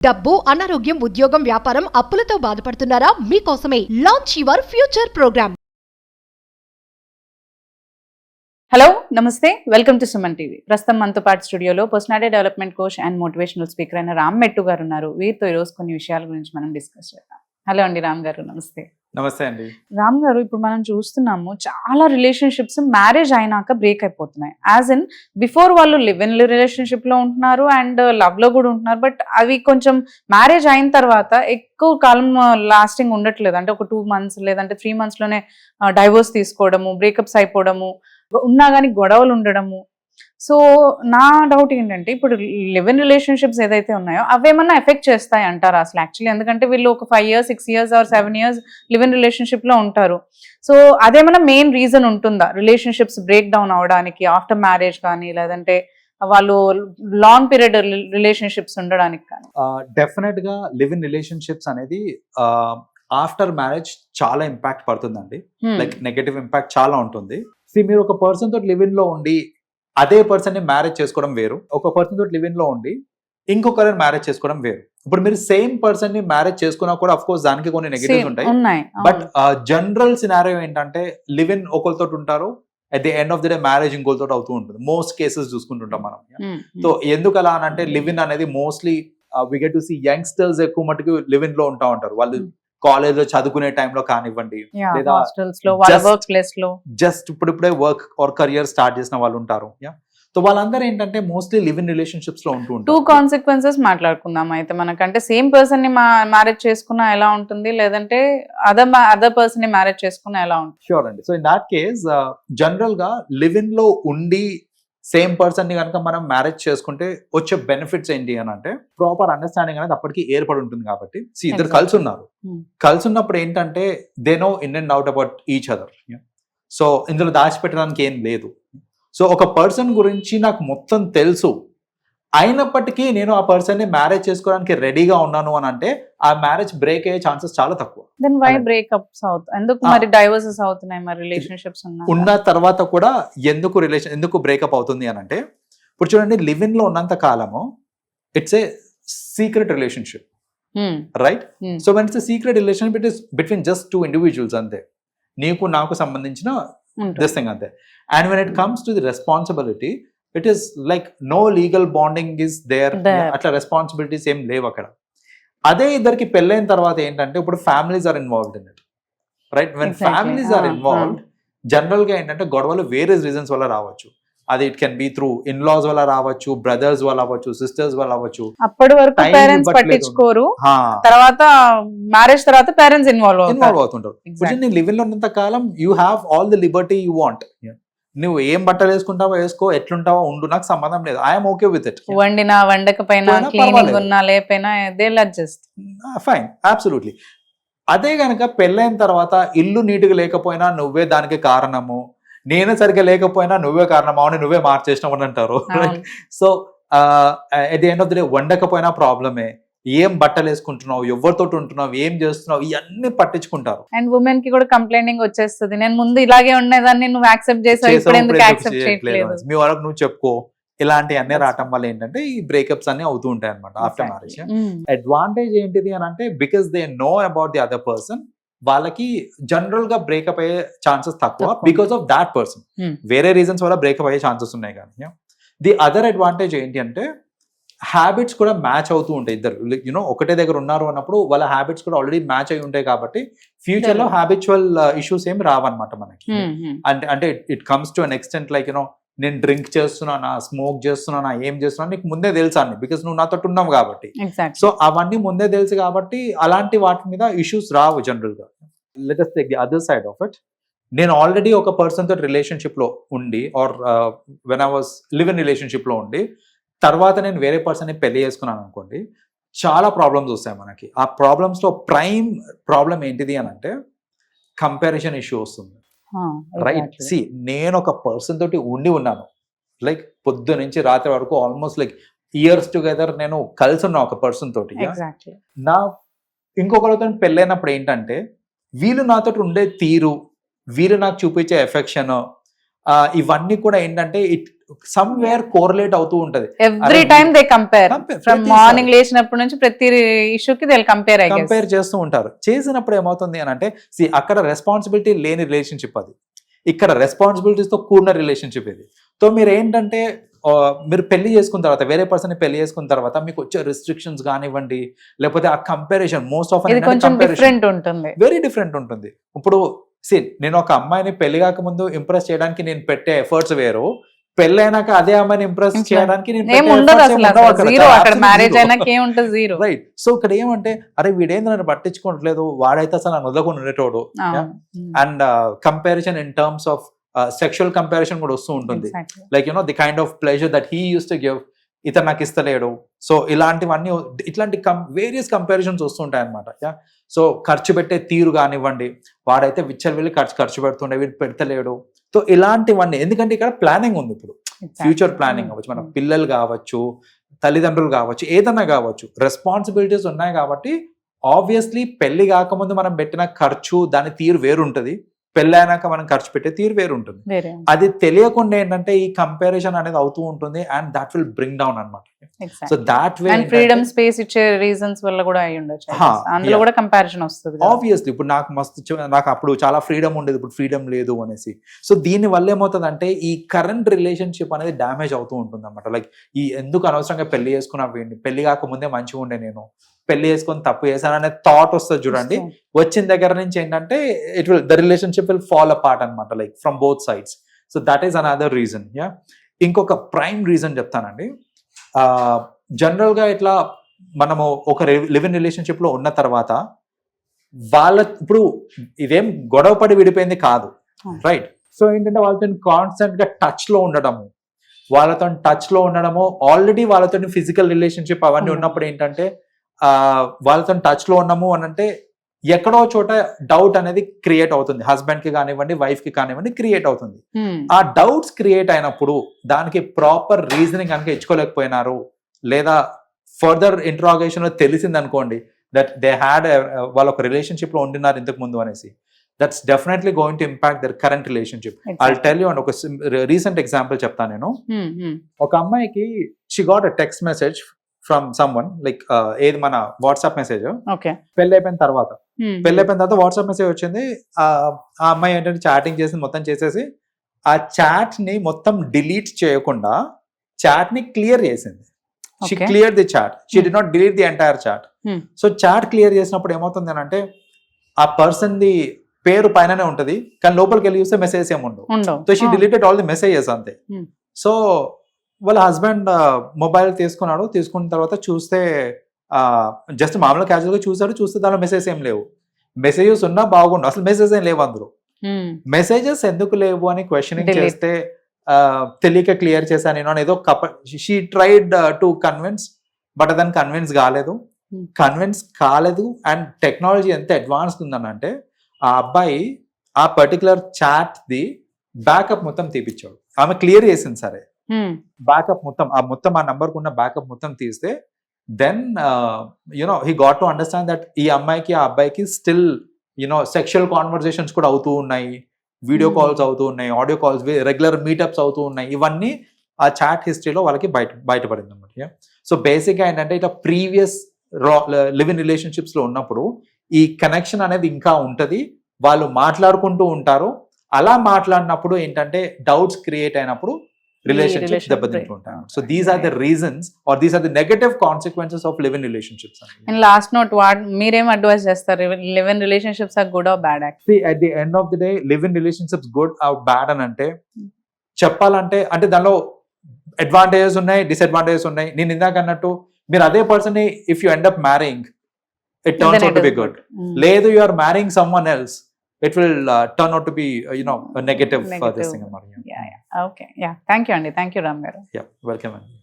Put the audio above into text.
డబ్బు, అనారోగ్యం, ఉద్యోగం, వ్యాపారం, అప్పులతో బాధపడుతున్నారా? మీకోసమే launch your future programme. Hello నమస్తే, వెల్కమ్ టు సుమన్ టీవీ. ప్రస్తుతం మనతో పాటు స్టూడియోలో personality development coach and motivational speaker అయిన రామ్ మెట్టు గారు ఉన్నారు. వీరితో ఈరోజు కొన్ని విషయాల గురించి మనం డిస్కస్ చేద్దాం. హలో అండి రామ్ గారు, నమస్తే. నమస్తే అండి. రామ్ గారు, ఇప్పుడు మనం చూస్తున్నాము చాలా రిలేషన్షిప్స్ మ్యారేజ్ అయినాక బ్రేక్ అయిపోతున్నాయి. యాజ్ ఇన్ బిఫోర్ వాళ్ళు లివ్ ఇన్ రిలేషన్షిప్ లో ఉంటున్నారు అండ్ లవ్ లో కూడా ఉంటున్నారు. బట్ అవి కొంచెం మ్యారేజ్ అయిన తర్వాత ఎక్కువ కాలం లాస్టింగ్ ఉండట్లేదు. అంటే ఒక 2 months లేదంటే 3 months లోనే డైవోర్స్ తీసుకోవడము, బ్రేకప్స్ అయిపోవడము, ఉన్నా కానీ గొడవలు ఉండడము. సో నా డౌట్ ఏంటంటే, ఇప్పుడు లివ్ ఇన్ రిలేషన్షిప్స్ ఏదైతే ఉన్నాయో అవేమన్నా ఎఫెక్ట్ చేస్తాయి అంటారా అసలు? యాక్చువల్లీ ఎందుకంటే వీళ్ళు ఒక 5 years 6 years or 7 years live in relationship లో ఉంటారు. సో అదేమన్నా మెయిన్ రీజన్ ఉంటుందా రిలేషన్షిప్స్ బ్రేక్ డౌన్ అవడానికి ఆఫ్టర్ మ్యారేజ్ కానీ, లేదంటే వాళ్ళు లాంగ్ పీరియడ్ రిలేషన్షిప్స్ ఉండడానికి కానీ? డెఫినెట్ గా లివ్ ఇన్ రిలేషన్షిప్స్ అనేది ఆఫ్టర్ మ్యారేజ్ చాలా ఇంపాక్ట్ పడుతుందండి. లైక్ నెగటివ్ ఇంపాక్ట్ చాలా ఉంటుంది. మీరు ఒక పర్సన్ తోటి లివ్ ఇన్ లో ఉండి అదే పర్సన్ ని మ్యారేజ్ చేసుకోవడం వేరు, ఒక పర్సన్ తోటి లివ్ ఇన్ లో ఉండి ఇంకొకరిని మ్యారేజ్ చేసుకోవడం వేరు. ఇప్పుడు మీరు సేమ్ పర్సన్ ని మ్యారేజ్ చేసుకున్నా కూడా అఫ్ కోర్స్ దానికి కొన్ని నెగటివ్స్ ఉంటాయి. బట్ జనరల్ సినారియో ఏంటంటే, లివ్ ఇన్ ఒకరితో ఉంటారు, at the end of the day marriage ఇంకోరితో అవుతూ ఉంటుంది. మోస్ట్ కేసెస్ చూసుకుంటుంటాం మనం. సో ఎందుకు అలా అని అంటే, లివ్ ఇన్ అనేది mostly we get to see youngsters ఎక్కువ మటుకు లివ్ ఇన్ లో ఉంటా ఉంటారు. వాళ్ళు కాలేజ్ లో చదువుకునే టైంలో కానివ్వండి, లేదా జస్ట్ ఇప్పుడిప్పుడే వర్క్ ఆర్ కెరియర్ స్టార్ట్ చేసిన వాళ్ళు ఉంటారు. సో వాళ్ళందరూ ఏంటంటే మోస్ట్లీ లివ్ ఇన్ రిలేషన్షిప్స్ లో ఉంటూ ఉంటారు. 2 consequences మాట్లాడుకుందాం అయితే. మనకంటే సేమ్ పర్సన్ ని మ్యారేజ్ చేసుకున్నా ఎలా ఉంటుంది, లేదంటే అదర్ పర్సన్ ని మ్యారేజ్ చేసుకున్నా ఎలా ఉంటుంది? షూర్ అండి. So in that case general గా లివ్ ఇన్ లో ఉండి సేమ్ పర్సన్ ని కనుక మనం మ్యారేజ్ చేసుకుంటే వచ్చే బెనిఫిట్స్ ఏంటి అని అంటే, ప్రాపర్ అండర్స్టాండింగ్ అనేది అప్పటికి ఏర్పడి ఉంటుంది. కాబట్టి ఇద్దరు కలిసి ఉన్నారు, కలిసి ఉన్నప్పుడు ఏంటంటే they know in and out about each other. So ఇందులో దాచిపెట్టడానికి ఏం లేదు. సో ఒక పర్సన్ గురించి నాకు మొత్తం తెలుసు, అయినప్పటికీ నేను ఆ పర్సన్ ని మ్యారేజ్ చేసుకోవడానికి రెడీగా ఉన్నాను అని అంటే, ఆ మ్యారేజ్ బ్రేక్ అయ్యే ఛాన్సెస్ చాలా తక్కువ. దెన్ వై బ్రేకప్స్ అవుతాయి? ఎందుకు మరి డైవర్సెస్ అవుతున్నాయి? మరి రిలేషన్షిప్స్ ఉన్న తర్వాత కూడా ఎందుకు బ్రేకప్ అవుతుంది అని అంటే, ఇప్పుడు చూడండి, లివ్ ఇన్ లో ఉన్నంత కాలము it's a secret relationship, right? So when it's secret relationship, it is between just 2 individuals అంతే, నీకు నాకు సంబంధించిన దిస్ థింగ్ అంతే. And when it comes to the responsibility, it is like no legal bonding is there. అట్లా responsibilities ఏం లేవు అక్కడ. అదే ఇద్దరికి పెళ్ళైన తర్వాత ఏంటంటే, ఇప్పుడు families are involved in it, right? When families are involved, general గా ఏంటంటే గొడవలు వేరియస్ రీజన్స్ వల్ల రావచ్చు. అది it can be through in-laws వల్ల రావచ్చు, బ్రదర్స్ వల్ల అవ్వచ్చు, సిస్టర్స్ వల్ల అవ్వచ్చు. అప్పటి వరకు పేరెంట్స్ పట్టించుకోరు, తర్వాత మ్యారేజ్ తర్వాత పేరెంట్స్ ఇన్వాల్వ్ అవుతుంటారు. లివ్ ఇన్ లో ఉన్నంత కాలం you have all the liberty you want. నువ్వు ఏం బట్టలు వేసుకుంటావో వేసుకో, ఎట్లుంటావో ఉండు, నాకు సంబంధం లేదు. I'm okay with it. వండినా వండకపోయినా, క్లీనింగ్ ఉన్నా లేకపోయినా, ఫైన్, అబ్సల్యూట్లీ. అదే గనక పెళ్ళైన తర్వాత ఇల్లు నీట్గా లేకపోయినా నువ్వే దానికి కారణము, నేను సరిగ్గా లేకపోయినా నువ్వే కారణమా అని నువ్వే మార్చేసినావు అని అంటారు. So at the end of the day వండకపోయినా ప్రాబ్లమే, ఏం బట్టలు వేసుకుంటున్నావు, ఎవరితో ఉంటున్నావు, ఏం చేస్తున్నావు, ఇవన్నీ పట్టించుకుంటారు. అండ్ ఉమెన్ కి కూడా కంప్లైంటింగ్ వచ్చేస్తుంది, నేను ముందు ఇలాగే ఉండేదాన్ని, నువ్వు యాక్సెప్ట్ చేసావు, ఇప్పుడు ఎందుకు యాక్సెప్ట్ చేయట్లేదు, మీ వరకు నువ్వు చెప్పుకో. ఇలాంటి అన్ని రావటం వల్ల ఏంటంటే ఈ బ్రేకప్స్ అన్ని అవుతూ ఉంటాయి అనమాట ఆఫ్టర్ మ్యారేజ్. అడ్వాంటేజ్ ఏంటిది అని అంటే, because they know about the other person, వాళ్ళకి జనరల్ గా బ్రేకప్ అయ్యే ఛాన్సెస్ తక్కువ బికాస్ ఆఫ్ దాట్ పర్సన్. వేరే రీజన్స్ వల్ల బ్రేకప్ అయ్యే ఛాన్సెస్ ఉన్నాయి. కానీ ది అదర్ అడ్వాంటేజ్ ఏంటి అంటే, హ్యాబిట్స్ కూడా మ్యాచ్ అవుతూ ఉంటాయి. ఇద్దరు ఒకటే దగ్గర ఉన్నారు అన్నప్పుడు వాళ్ళ హ్యాబిట్స్ కూడా ఆల్రెడీ మ్యాచ్ అయి ఉంటాయి. కాబట్టి ఫ్యూచర్ లో హ్యాబిచువల్ ఇష్యూస్ ఏం రావన్నమాట మనకి. అంటే it comes to an extent like నేను డ్రింక్ చేస్తున్నానా, స్మోక్ చేస్తున్నానా, ఏం చేస్తున్నా నీకు ముందే తెలుసు అన్ని, బికాస్ నువ్వు నాతో ఉన్నావు కాబట్టి. సో అవన్నీ ముందే తెలుసు కాబట్టి అలాంటి వాటి మీద ఇష్యూస్ రావు జనరల్ గా. Let us take the other side of it. నేను ఆల్రెడీ ఒక పర్సన్ తోటి రిలేషన్షిప్ లో ఉండి, or when I was live in relationship లో ఉండి, తర్వాత నేను వేరే పర్సన్ ని పెళ్లి చేసుకున్నాను అనుకోండి, చాలా ప్రాబ్లమ్స్ వస్తాయి మనకి. ఆ ప్రాబ్లమ్స్ లో ప్రైమ్ ప్రాబ్లం ఏంటిది అని అంటే, కంపారిజన్ ఇష్యూ వస్తుంది, రైట్? సి, నేను ఒక పర్సన్ తోటి ఉన్నాను, లైక్ పొద్దు నుంచి రాత్రి వరకు ఆల్మోస్ట్ లైక్ ఇయర్స్ టుగెదర్ నేను కలిసి ఉన్నా ఒక పర్సన్ తోటి. నా ఇంకొకరితో పెళ్ళైనప్పుడు ఏంటంటే, వీళ్ళు నాతో ఉండే తీరు, వీళ్ళు నాకు చూపించే ఎఫెక్షన్, ఇవన్నీ కూడా ఏంటంటే సమ్వేర్ కోరిలేట్ అవుతూ ఉంటది. Every time they compare Compare, from ప్రతిసారి. మార్నింగ్ లేచినప్పటి నుంచి ప్రతి ఇష్యూకి దే కంపేర్ కంపేర్ చేస్తూ ఉంటారు. చేసినప్పుడు ఏమవుతుంది అని అంటే అక్కడ రెస్పాన్సిబిలిటీ లేని రిలేషన్షిప్ అది, ఇక్కడ రెస్పాన్సిబిలిటీస్ తో కూడిన రిలేషన్షిప్ ఇది. సో మీరు ఏంటంటే మీరు పెళ్లి చేసుకున్న తర్వాత, వేరే పర్సన్ పెళ్లి చేసుకున్న తర్వాత మీకు వచ్చే రిస్ట్రిక్షన్స్ కానివ్వండి, లేకపోతే ఆ కంపారిజన్ మోస్ట్ ఆఫ్ ఇది కొంచెం డిఫరెంట్ ఉంటుంది. వెరీ డిఫరెంట్ ఉంటుంది. ఇప్పుడు నేను ఒక అమ్మాయిని పెళ్లి కాకముందు ఇంప్రెస్ చేయడానికి నేను పెట్టే ఎఫర్ట్స్ వేరు, పెళ్ళైనాక అదే అమ్మాయిని ఇంప్రెస్ చేయడానికి ఏముండదు అసలు, జీరో. అక్కడ మ్యారేజ్ అయినాక ఏముంటుంది, జీరో. రైట్. సో ఇక్కడ ఏమంటే అరే వీడేంది నన్ను పట్టించుకోవట్లేదు, వాడైతే అసలు నన్ను వదలకుండా ఉండేటోడు. And comparison in terms of sexual comparison కూడా వస్తూ ఉంటుంది. Like the kind of pleasure that he use to give, ఇతను నాకు ఇస్తలేడు. సో ఇలాంటివన్నీ, ఇట్లాంటి వేరియస్ కంపారిజన్స్ వస్తుంటాయి అనమాట. సో ఖర్చు పెట్టే తీరు కానివ్వండి, వాడైతే విచ్చలు వెళ్ళి ఖర్చు పెడుతుండే, వీడు పెడతలేడు. సో ఇలాంటివన్నీ, ఎందుకంటే ఇక్కడ ప్లానింగ్ ఉంది. ఇప్పుడు ఫ్యూచర్ ప్లానింగ్ అవ్వచ్చు, మన పిల్లలు కావచ్చు, తల్లిదండ్రులు కావచ్చు, ఏదన్నా కావచ్చు, రెస్పాన్సిబిలిటీస్ ఉన్నాయి. కాబట్టి ఆబ్వియస్లీ పెళ్లి కాకముందు మనం పెట్టిన ఖర్చు దాని తీరు వేరుంటది, పెళ్ళైనాక మనం ఖర్చు పెట్టే తీరు వేరు ఉంటుంది. అది తెలియకుండా ఏంటంటే ఈ కంపారిజన్ అనేది అవుతూ ఉంటుంది, and that will bring down అనమాట. So that way freedom space ఇచ్చే రీజన్స్ వల్ల కూడా అయి ఉండొచ్చు, అందులో కూడా కంపారిజన్ వస్తుంది. ఆబ్వియస్లీ ఇప్పుడు నాకు అప్పుడు చాలా ఫ్రీడమ్ ఉండేది, ఇప్పుడు ఫ్రీడమ్ లేదు అనేసి. సో దీని వల్ల ఏమవుతుంది అంటే ఈ కరెంట్ రిలేషన్షిప్ అనేది డ్యామేజ్ అవుతూ ఉంటుంది అనమాట. లైక్ ఎందుకు అనవసరంగా పెళ్లి చేసుకున్నా, పెళ్లి కాకముందే మంచిగా ఉండే, నేను పెళ్లి చేసుకొని తప్పు చేశాననే థాట్ వస్తుంది చూడండి. వచ్చిన దగ్గర నుంచి ఏంటంటే the relationship will fall apart అనమాట, like from both sides. So that is another reason. ఇంకొక ప్రైమ్ రీజన్ చెప్తానండి. జనరల్ గా ఇట్లా మనము ఒక లివ్ ఇన్ రిలేషన్షిప్ లో ఉన్న తర్వాత ఇప్పుడు ఇదేం గొడవ పడి విడిపోయింది కాదు, రైట్? సో ఏంటంటే వాళ్ళతో కాన్స్టెంట్ గా టచ్ లో ఉండడము, ఆల్రెడీ వాళ్ళతో ఫిజికల్ రిలేషన్షిప్ అవన్నీ ఉన్నప్పుడు ఏంటంటే వాళ్ళతో టచ్ లో ఉన్నాము అని అంటే ఎక్కడో చోట డౌట్ అనేది క్రియేట్ అవుతుంది, హస్బెండ్ కి కానివ్వండి, వైఫ్ కి కానివ్వండి, క్రియేట్ అవుతుంది. ఆ డౌట్స్ క్రియేట్ అయినప్పుడు దానికి ప్రాపర్ రీజనింగ్ కనుక ఇచ్చుకోలేకపోయినారు, లేదా ఫర్దర్ ఇంట్రాగేషన్ లో తెలిసింది అనుకోండి దట్ దే హ్యాడ్ వాళ్ళ ఒక రిలేషన్షిప్ లో ఉండినారు ఇంతకు ముందు అనేసి, that's definitely going to impact their current relationship. I tell you and ఒక రీసెంట్ ఎగ్జాంపుల్ చెప్తాను నేను. ఒక అమ్మాయికి she got a text message from someone, like ఏది మన వాట్సాప్ మెసేజ్. పెళ్లి అయిపోయిన తర్వాత వాట్సాప్ మెసేజ్ వచ్చింది. ఆ అమ్మాయి ఏంటంటే చాటింగ్ చేసి మొత్తం చేసేసి ఆ చాట్ ని మొత్తం డిలీట్ చేయకుండా చాట్ ని క్లియర్ చేసింది. She clear the chat, she did not delete the entire chat. So chat clear చేసినప్పుడు ఏమవుతుంది అని అంటే ఆ పర్సన్ ది పేరు పైననే ఉంటది, కానీ లోపలికి వెళ్ళి చూస్తే మెసేజెస్ ఏముండవు. So she deleted all the messages అంతే. సో వాళ్ళ హస్బెండ్ మొబైల్ తీసుకున్న తర్వాత చూస్తే జస్ట్ మామూలుగా క్యాజువల్ గా చూస్తే దానిలో మెసేజ్ ఏం లేవు. మెసేజెస్ ఉన్నా బాగుండు, అసలు మెసేజ్ ఏం లేవు అందులో. మెసేజెస్ ఎందుకు లేవు అని క్వశ్చనింగ్ చేస్తే తెలియక క్లియర్ చేశాను నేను అని ఏదో she tried to convince, but అతను కన్విన్స్ కాలేదు. అండ్ టెక్నాలజీ ఎంత అడ్వాన్స్డ్ ఉందనంటే ఆ అబ్బాయి ఆ పర్టికులర్ చాట్ ది బ్యాకప్ మొత్తం తీపిచ్చాడు. ఆమె క్లియర్ చేసింది సరే, బ్యాకప్ మొత్తం ఆ నంబర్ కున్న బ్యాకప్ మొత్తం తీస్తే then he got to understand that ఈ అమ్మాయికి ఆ అబ్బాయికి స్టిల్ సెక్షువల్ కాన్వర్సేషన్స్ కూడా అవుతూ ఉన్నాయి, వీడియో కాల్స్ అవుతూ ఉన్నాయి, ఆడియో కాల్స్, రెగ్యులర్ మీటప్స్ అవుతూ ఉన్నాయి. ఇవన్నీ ఆ చాట్ హిస్టరీలో వాళ్ళకి బయటపడింది అనమాట. సో బేసిక్గా ఏంటంటే ఇట్లా ప్రీవియస్ లివ్ ఇన్ రిలేషన్షిప్స్ లో ఉన్నప్పుడు ఈ కనెక్షన్ అనేది ఇంకా ఉంటది, వాళ్ళు మాట్లాడుకుంటూ ఉంటారు. అలా మాట్లాడినప్పుడు ఏంటంటే డౌట్స్ క్రియేట్ అయినప్పుడు relationships దెబ్బతింటూ ఉంటాయి. So these are the reasons or these are the negative consequences of live-in relationships. And last note, మీరేం అడ్వైస్ చేస్తారు? live-in relationships are good or bad? See, at the end of the day, live-in relationships good or bad అని అంటే చెప్పాలంటే అంటే దానిలో advantages ఉన్నాయి, disadvantages ఉన్నాయి. నేను ఇందాక అన్నట్టు మీరు అదే పర్సన్ ని if you end up marrying it turns out to be good. లేదు you are marrying someone else, it will turn out to be a negative this thing. Yeah. Okay. Yeah. Thank you, Andy. Thank you, Ram garu. Yeah. Welcome, Andy.